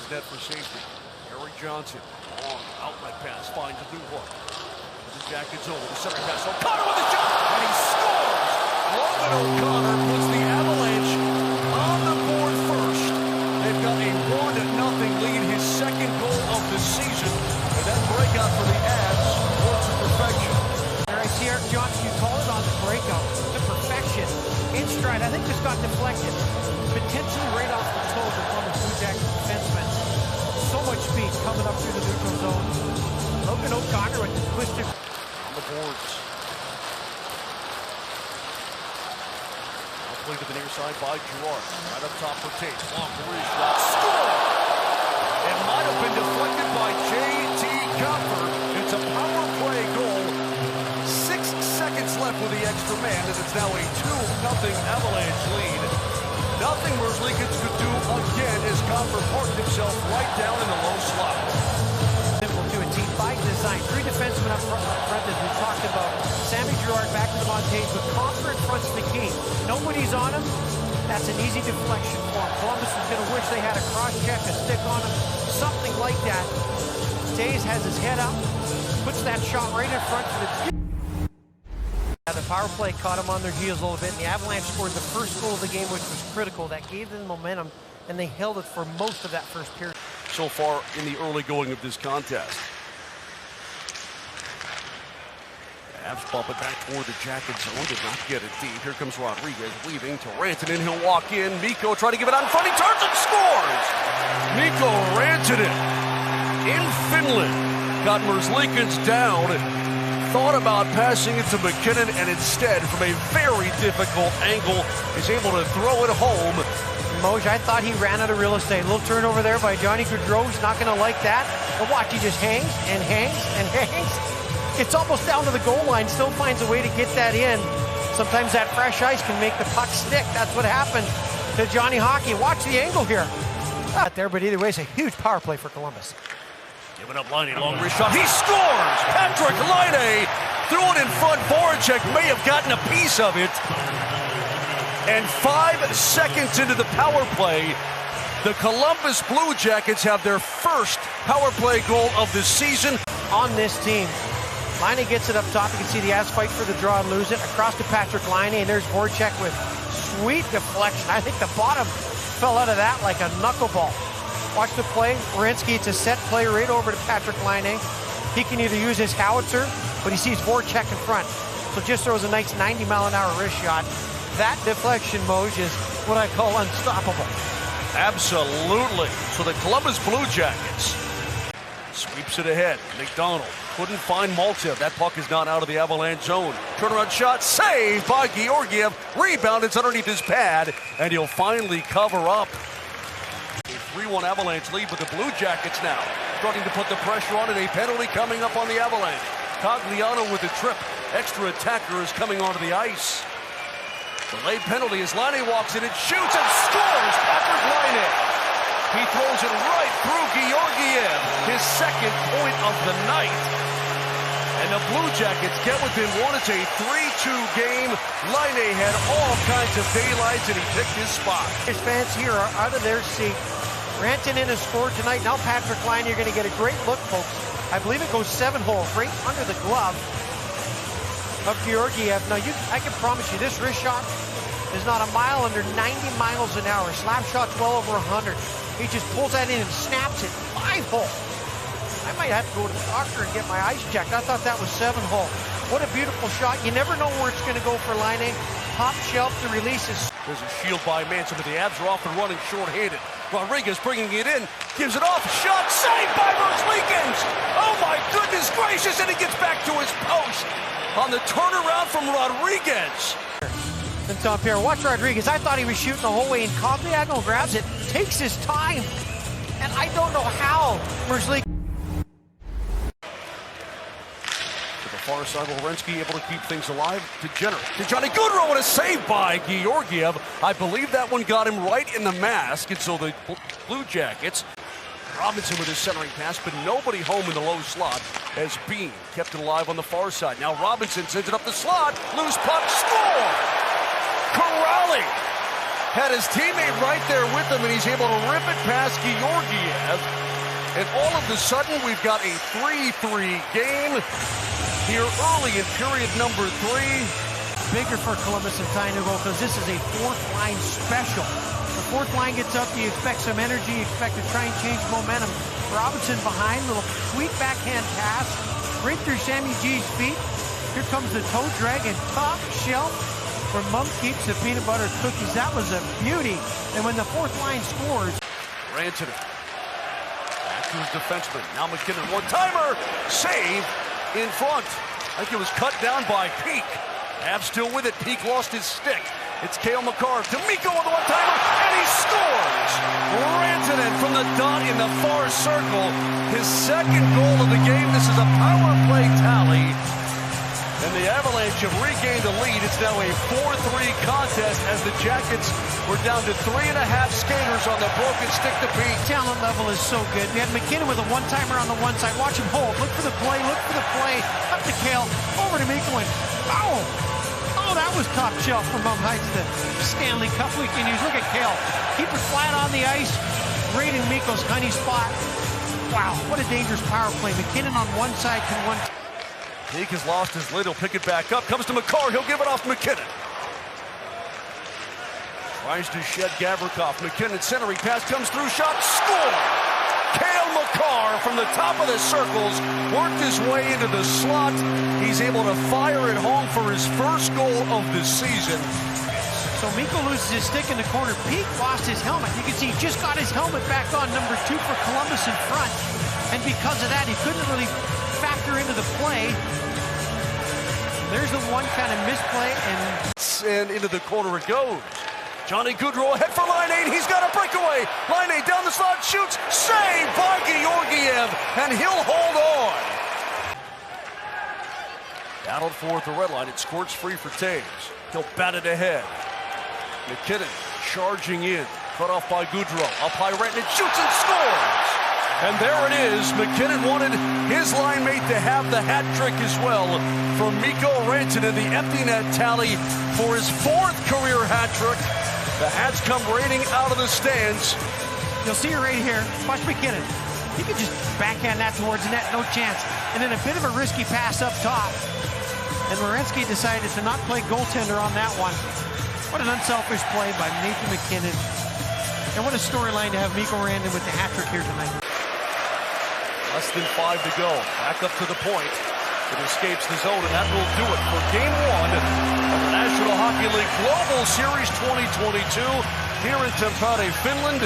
net for safety. Eric Johnson, long outlet pass, finds a new hook. The Jackets over, the center pass, O'Connor with a shot, and he scores! Logan O'Connor puts the Avalanche on the board first. They've got a 1-0 lead, his second goal of the season, and that breakout for the Avs was to perfection. I see Eric Johnson, you call it on the breakout, to perfection, in stride. I think just got deflected, potentially right off the toe of the Blue Jacket defenseman. So much speed coming up through the neutral zone. Logan O'Connor with the twisted on the boards. Played to the near side by Girard. Right up top for Tate. Long career shot. Score! It might have been deflected by J.T. Copper. It's a power play goal. 6 seconds left with the extra man, and it's now a 2-0 Avalanche lead. Nothing Merzlikins could do again as Copper parked himself right down in the low slot. Simple to a team by design. 3 defensemen up front as we talked about. Sammy Girard back to the Montage with Copper in front's the key. Nobody's on him. That's an easy deflection for him. Columbus is going to wish they had a cross-check, a stick on him, something like that. Taves has his head up, puts that shot right in front for the... The power play caught them on their heels a little bit, and the Avalanche scored the first goal of the game, which was critical. That gave them momentum, and they held it for most of that first period. So far in the early going of this contest. Avs bump it back toward the Jackets zone, did not get it deep. Here comes Rodriguez weaving to Rantanen. He'll walk in. Mikko trying to give it out in front. He turns and scores! Mikko Rantanen in Finland got Merzlikins down. Thought about passing it to MacKinnon, and instead, from a very difficult angle, is able to throw it home. Moj, I thought he ran out of real estate. A little turnover there by Johnny Gaudreau. He's not going to like that. But watch, he just hangs and hangs and hangs. It's almost down to the goal line. Still finds a way to get that in. Sometimes that fresh ice can make the puck stick. That's what happened to Johnny Hockey. Watch the angle here. Not there, but either way, it's a huge power play for Columbus. Giving up Laine, long wrist shot. He scores! Patrick Laine threw it in front. Voracek may have gotten a piece of it. And 5 seconds into the power play, the Columbus Blue Jackets have their first power play goal of the season. On this team, Laine gets it up top. You can see the Avs fight for the draw and lose it. Across to Patrick Laine, and there's Voracek with sweet deflection. I think the bottom fell out of that like a knuckleball. Watch the play. Werenski, it's a set play right over to Patrick Laine. He can either use his howitzer, but he sees Voracek in front. So just throws a nice 90-mile-an-hour wrist shot. That deflection, Moj, is what I call unstoppable. Absolutely. So the Columbus Blue Jackets sweeps it ahead. McDonald couldn't find Maltsev. That puck is not out of the Avalanche zone. Turnaround shot saved by Georgiev. Rebound, it's underneath his pad, and he'll finally cover up. 3-1 Avalanche lead with the Blue Jackets now starting to put the pressure on, and a penalty coming up on the Avalanche. Cogliano with a trip. Extra attacker is coming onto the ice. The late penalty as Laine walks in and shoots and scores. Patrick Laine. He throws it right through Georgiev, his second point of the night. And the Blue Jackets get within one. It's a 3-2 game. Laine had all kinds of daylights, and he picked his spot. His fans here are out of their seat. Rantanen has scored tonight. Now Patrick Laine, you're going to get a great look, folks. I believe it goes 7-hole, right under the glove of Georgiev. Now, I can promise you, this wrist shot is not a mile under 90 miles an hour. Slap shot's well over 100. He just pulls that in and snaps it. 5-hole. I might have to go to the doctor and get my eyes checked. I thought that was 7-hole. What a beautiful shot. You never know where it's going to go for Laine. Top shelf to release his. There's a shield by Manson, but the Avs are off and running short-handed. Rodriguez bringing it in, gives it off, shot saved by Merzlikins! Oh my goodness gracious, and he gets back to his post on the turnaround from Rodriguez. And Tampere, watch Rodriguez. I thought he was shooting the whole way, and Cogliano grabs it, takes his time, and I don't know how Merzlikins. Far side, Werenski able to keep things alive. To Jenner, to Johnny Gaudreau, and a save by Georgiev. I believe that one got him right in the mask, and so the Blue Jackets. Robinson with his centering pass, but nobody home in the low slot as Bean kept it alive on the far side. Now Robinson sends it up the slot, loose puck, score! Corrali Had his teammate right there with him, and he's able to rip it past Georgiev. And all of a sudden, we've got a 3-3 game here early in period number 3. Bigger for Columbus and time to go because this is a fourth line special. The fourth line gets up, you expect some energy, you expect to try and change momentum. Robinson behind, little sweet backhand pass, right through Sammy G's feet. Here comes the toe drag and top shelf where Mom keeps the peanut butter cookies. That was a beauty. And when the fourth line scores. Rantanen. Back to his defenseman. Now MacKinnon, one-timer. Save in front. I think it was cut down by Peak. Avs still with it. Peak lost his stick. It's Cale Makar to Mikko with the one-timer, and he scores! Rantanen from the dot in the far circle. His second goal of the game. This is a power play tally. And the Avalanche have regained the lead. It's now a 4-3 contest as the Jackets were down to 3.5 skaters on the broken stick to Peak. Talent level is so good. We had MacKinnon with a one-timer on the one side. Watch him hold. Look for the play. Look for the play. Up to Cale. Over to Mikko and foul. Oh, that was top shelf from Mum Heights, the Stanley Cup weekend news. Look at Cale. Keep it flat on the ice. Right in Mikko's honey spot. Wow, what a dangerous power play. MacKinnon on one side can one. Peak has lost his lid. He'll pick it back up. Comes to Makar. He'll give it off to MacKinnon. Tries to shed Gavrikov. MacKinnon centering pass comes through. Shot. Score! Cale Makar from the top of the circles worked his way into the slot. He's able to fire it home for his first goal of the season. So Mikko loses his stick in the corner. Peak lost his helmet. You can see he just got his helmet back on, number 2 for Columbus in front. And because of that, he couldn't really factor into the play. There's the one kind of misplay, and into the corner it goes. Johnny Gaudreau ahead for line 8. He's got a breakaway. Line 8 down the slot, shoots, saved by Georgiev, and he'll hold on. Battled for at the red line. It squirts free for Taves. He'll bat it ahead. MacKinnon charging in, cut off by Gaudreau. Up high, Rantanen shoots and scores. And there it is. MacKinnon wanted his line mate to have the hat trick as well. From Mikko Rantanen, the empty net tally for his 4th career hat trick. The Hats come raining out of the stands. You'll see it right here. Watch MacKinnon. He could just backhand that towards the net, no chance. And then a bit of a risky pass up top. And Werenski decided to not play goaltender on that one. What an unselfish play by Nathan MacKinnon. And what a storyline to have Mikko Rantanen with the hat trick here tonight. Less than 5 to go. Back up to the point. It escapes the zone, and that will do it for Game 1 of the National Hockey League Global Series 2022 here in Tampere, Finland.